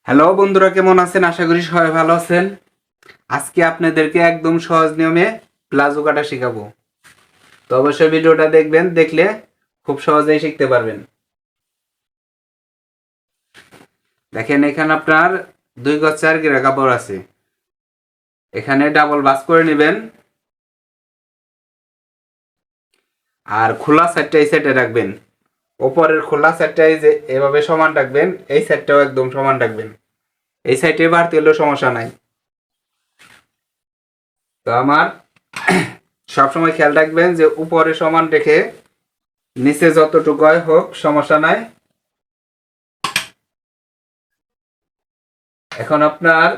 Hello বন্ধুরা, কেমন আছেন? আশা করি সবাই ভালো আছেন। আজকে আপনাদেরকে একদম সহজ নিয়মে প্লাজো কাটা শেখাবো। তো অবশ্যই ভিডিওটা দেখবেন, দেখলে খুব সহজেই শিখতে পারবেন। দেখেন, এখানে আপনার 2 গজ 4 গিরা কাপড় আছে। এখানে ডাবল ভাঁজ করে নেবেন আর খোলা সাইডটা এই সাইডে রাখবেন। ওপরের খোলা সাইডটা এই যে এভাবে সমান রাখবেন, এই সাইডটাও একদম সমান রাখবেন। এই সাইডে বাড়তি হলেও সমস্যা নাই। তো আমার সবসময় খেয়াল রাখবেন যে উপরে সমান রেখে নিচে যতটুকু হোক সমস্যা নাই। এখন আপনার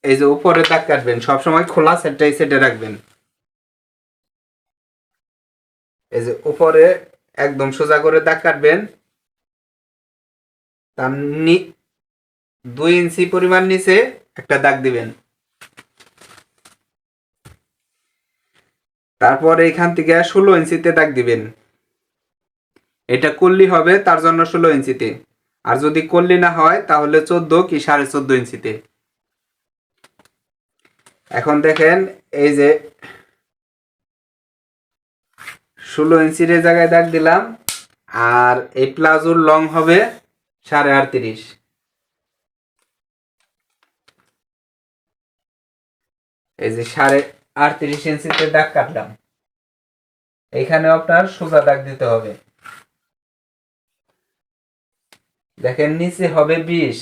এই যে উপরে দাগ কাটবেন, সবসময় খোলা সাইডটা এই সাইডে রাখবেন। এই যে উপরে একদম সোজা করে দাগ কাটবেন, তার 2 ইঞ্চি পরিমাণ নিচে একটা দাগ দিবেন। তারপর এইখান থেকে 16 ইঞ্চিতে দাগ দিবেন। এটা কল্লি হবে, তার জন্য 16 ইঞ্চিতে। আর যদি কল্লি না হয় তাহলে 14 কি 14.5 ইঞ্চিতে। এখন দেখেন, এই যে 16 ইঞ্চির জায়গায় দাগ দিলাম। আর এই প্লাজোর লং হবে 38.5। এই যে 38.5 ইঞ্চিতে দাগ কাটলাম। এখানে আপনার সোজা দাগ দিতে হবে। দেখেন, নিচে হবে 20,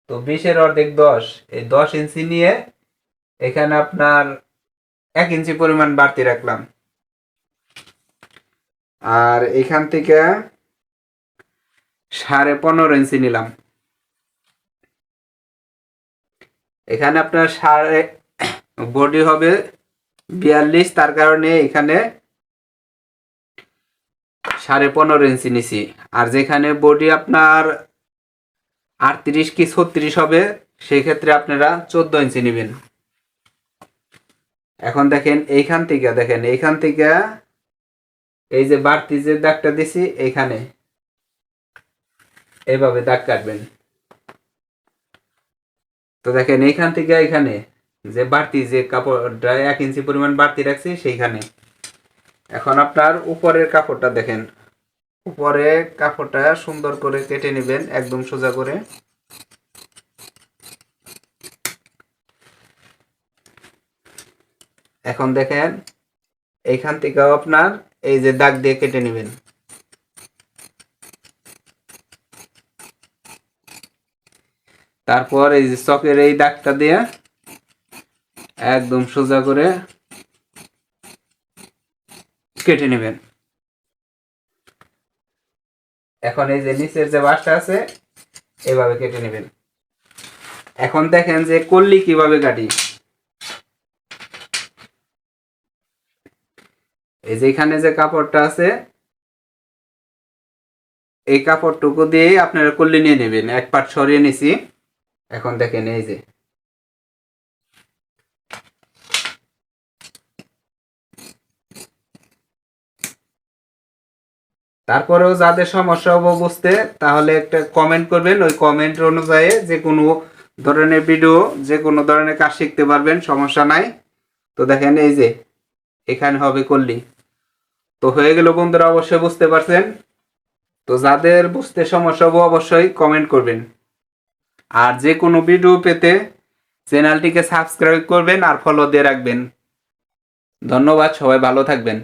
তো 20-এর অর্ধেক 10। এই 10 ইঞ্চি নিয়ে এখানে আপনার 1 ইঞ্চি পরিমাণ বাড়তি রাখলাম। আর এখান থেকে 15.5 ইঞ্চি নিলাম। এখানে আপনার বডি হবে 42, তার কারণে এখানে 15.5 ইঞ্চি নিছি। আর যেখানে বডি আপনার 38 কি 36 হবে, সেই ক্ষেত্রে আপনারা 14 ইঞ্চি নেবেন। এখন দেখেন, এইখান থেকে এই যে বাড়তি যে দাগটা দিছি, এইখানে এইভাবে দাগ কাটবেন। তো দেখেন, এইখান থেকে এখানে যে বাড়তি যে কাপড়টা 1 ইঞ্চি পরিমাণ বাড়তি রাখছি সেইখানে। এখন আপনার উপরের কাপড়টা দেখেন, উপরে কাপড়টা সুন্দর করে কেটে নেবেন একদম সোজা করে। এখন দেখেন, এইখান থেকেও আপনার এই যে দাগ দিয়ে কেটে নেবেন। তারপর এই যে চকের এই দাগটা দিয়ে একদম সোজা করে কেটে নেবেন। এখন এই যে নিচের যে বাঁশটা আছে এভাবে কেটে নেবেন। এখন দেখেন যে কল্লি কিভাবে কাটি। এই যে এখানে যে কাপড়টা আছে, এই কাপড়টুকু দিয়ে আপনারা কল্লি নিয়ে নেবেন। এক পাট সরিয়ে নিছি। এখন দেখেন, এই যে তারপরেও যাদের সমস্যা হবে বুঝতে, তাহলে একটা কমেন্ট করবেন। ওই কমেন্ট অনুযায়ী যে কোনো ধরনের ভিডিও, যে কোনো ধরনের কাজ শিখতে পারবেন, সমস্যা নাই। তো দেখেন, এই যে এখানে হবে কল্লি। তো হয়ে গেল বন্ধুরা, অবশ্যই বুঝতে পারছেন। তো যাদের বুঝতে সমস্যা হবে অবশ্যই কমেন্ট করবেন। আর যে কোনো ভিডিও পেতে চ্যানেলটিকে সাবস্ক্রাইব করবেন আর ফলো দিয়ে রাখবেন। ধন্যবাদ, সবাই ভালো থাকবেন।